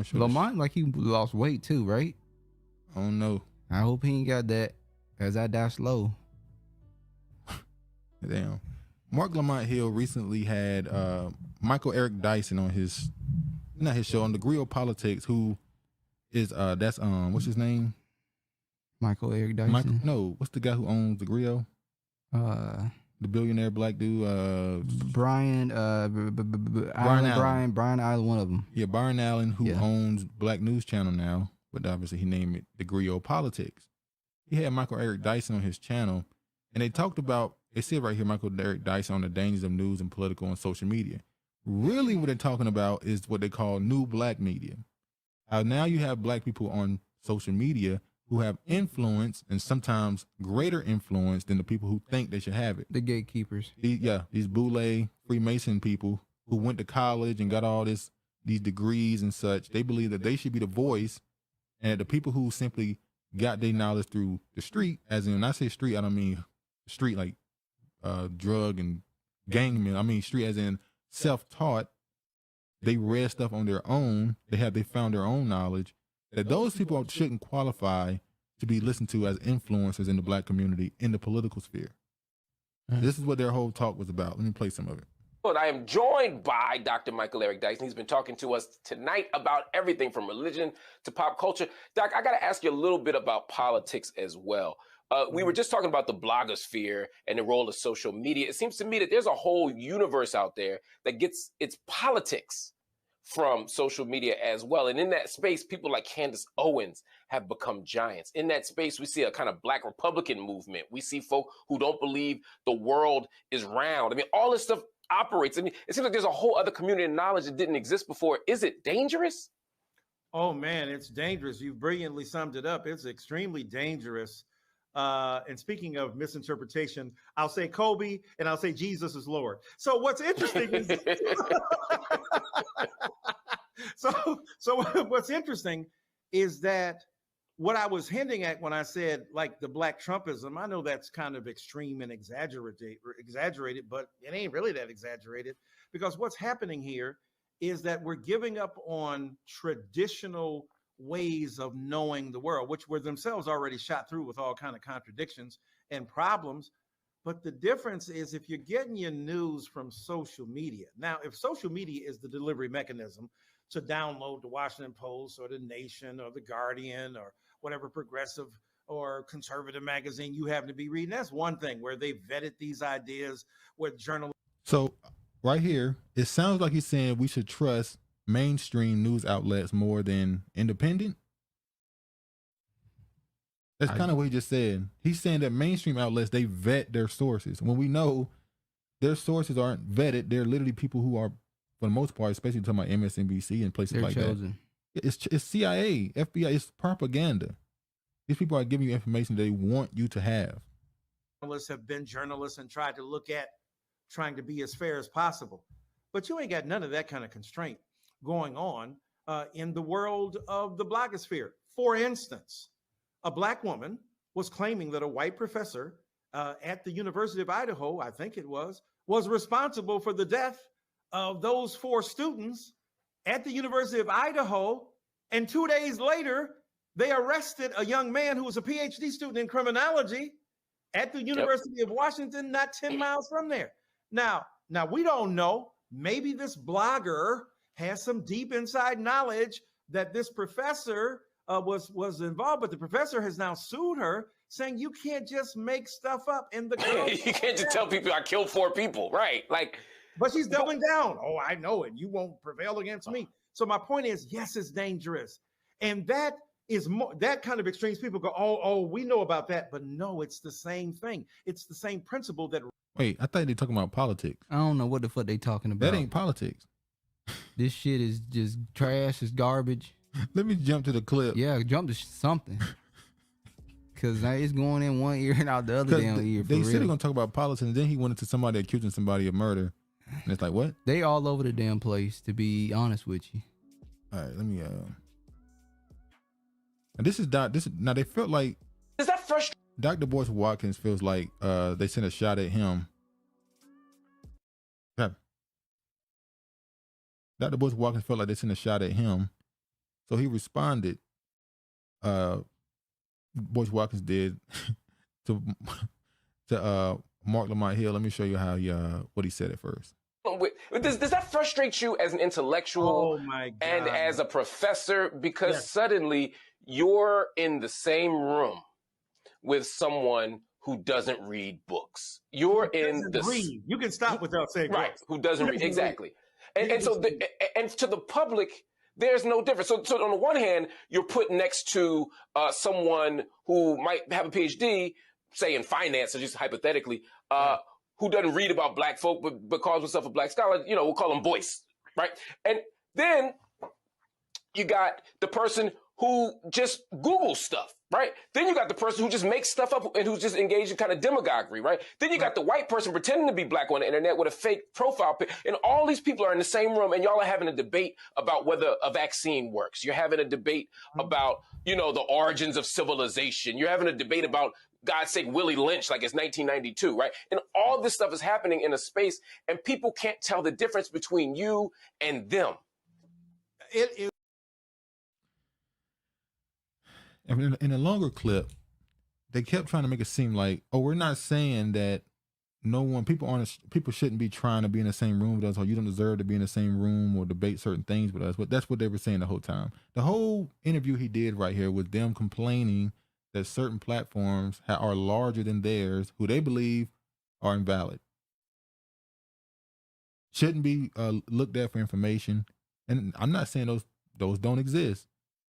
sure. Lamont, like he lost weight too, right? I don't know. I hope he ain't got that, as I die slow. Damn. Marc Lamont Hill recently had Michael Eric Dyson on his, not his show, on the Griot Politics, who is that's what's his name? Michael Eric Dyson. What's the guy who owns the Griot? The billionaire black dude. Brian. Brian Allen. Brian Allen, one of them. Yeah, Brian Allen, who owns Black News Channel now, but obviously he named it the Griot Politics. He had Michael Eric Dyson on his channel, and they talked about. They said right here, Michael Eric Dyson on the dangers of news and political and social media. Really, what they're talking about is what they call new black media. How now you have black people on social media who have influence, and sometimes greater influence than the people who think they should have it. The gatekeepers. These boule Freemason people who went to college and got all these degrees and such. They believe that they should be the voice, and the people who simply got their knowledge through the street, as in, when I say street, I don't mean street like drug and gangmen. I mean street as in self-taught. They read stuff on their own. They found their own knowledge. That those people shouldn't qualify to be listened to as influencers in the black community in the political sphere. This is what their whole talk was about. Let me play some of it. I am joined by Dr. Michael Eric Dyson. He's been talking to us tonight about everything from religion to pop culture. Doc, I got to ask you a little bit about politics as well. We were just talking about the blogosphere and the role of social media. It seems to me that there's a whole universe out there that gets its politics from social media as well. And in that space, people like Candace Owens have become giants. In that space, we see a kind of black Republican movement. We see folk who don't believe the world is round. I mean, all this stuff operates. I mean, it seems like there's a whole other community of knowledge that didn't exist before. Is it dangerous? Oh, man, it's dangerous. You've brilliantly summed it up. It's extremely dangerous. And speaking of misinterpretation, I'll say Kobe and I'll say Jesus is Lord. So what's interesting is so what's interesting is that what I was hinting at when I said like the black Trumpism, I know that's kind of extreme and exaggerated, but it ain't really that exaggerated, because what's happening here is that we're giving up on traditional ways of knowing the world, which were themselves already shot through with all kind of contradictions and problems. But the difference is if you're getting your news from social media. Now, if social media is the delivery mechanism to download the Washington Post or the Nation or the Guardian or whatever progressive or conservative magazine you happen to be reading, that's one thing where they vetted these ideas with journalists. So right here, it sounds like he's saying we should trust mainstream news outlets more than independent. That's kind of what he just said. He's saying that mainstream outlets, they vet their sources, when we know their sources aren't vetted. They're literally people who are, for the most part, especially talking about MSNBC and places like chosen. That. It's CIA, FBI, it's propaganda. These people are giving you information they want you to have. Journalists have been journalists and tried to look at trying to be as fair as possible. But you ain't got none of that kind of constraint going on in the world of the blogosphere. For instance, a black woman was claiming that a white professor at the University of Idaho, I think it was responsible for the death of those 4 students at the University of Idaho. And 2 days later, they arrested a young man who was a PhD student in criminology at the University of Washington, not 10 miles from there. Now we don't know. Maybe this blogger has some deep inside knowledge that this professor was involved, but the professor has now sued her, saying you can't just make stuff up in the you can't just tell people I killed 4 people, right? Like, but she's doubling down. Oh, I know it. You won't prevail against me. So my point is, yes, it's dangerous, and that is more, that kind of extremes. People go, oh, we know about that, but no, it's the same thing. It's the same principle that. Wait, I thought they talking about politics. I don't know what the fuck they talking about. That ain't politics. This shit is just trash. It's garbage. Let me jump to the clip. Yeah, jump to something. Because it's going in one ear and out the other damn ear. They said they're going to talk about politics, and then he went into somebody accusing somebody of murder. And it's like, what? They all over the damn place, to be honest with you. All right, let me... Now, they felt like... Is that frustrating? Dr. Boyce Watkins feels like they sent a shot at him. Dr. Boyce Watkins felt like they sent a shot at him So he responded, Boyce Watkins did to Marc Lamont Hill. Let me show you how what he said at first. Does that frustrate you as an intellectual and as a professor? Because suddenly you're in the same room with someone who doesn't read books. You're in the read. You can stop without saying right. books. Who doesn't read exactly? And so and to the public, there's no difference. So on the one hand, you're put next to someone who might have a PhD, say in finance, or just hypothetically, who doesn't read about black folk but calls himself a black scholar. You know, we'll call him Boyce, right? And then you got the person who just Googles stuff, right? Then you got the person who just makes stuff up and who's just engaged in kind of demagoguery, right? Then you got the white person pretending to be black on the internet with a fake profile pic. And all these people are in the same room and y'all are having a debate about whether a vaccine works. You're having a debate about, you know, the origins of civilization. You're having a debate about, God's sake, Willie Lynch, like it's 1992, right? And all this stuff is happening in a space and people can't tell the difference between you and them. And in a longer clip, they kept trying to make it seem like, oh, we're not saying that people shouldn't be trying to be in the same room with us, or you don't deserve to be in the same room or debate certain things with us. But that's what they were saying the whole time. The whole interview he did right here was them complaining that certain platforms are larger than theirs, who they believe are invalid, shouldn't be looked at for information. And I'm not saying those don't exist,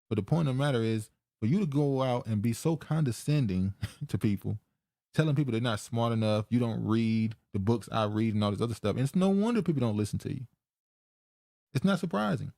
but the point of the matter is, for you to go out and be so condescending to people, telling people they're not smart enough, you don't read the books I read and all this other stuff. And it's no wonder people don't listen to you. It's not surprising.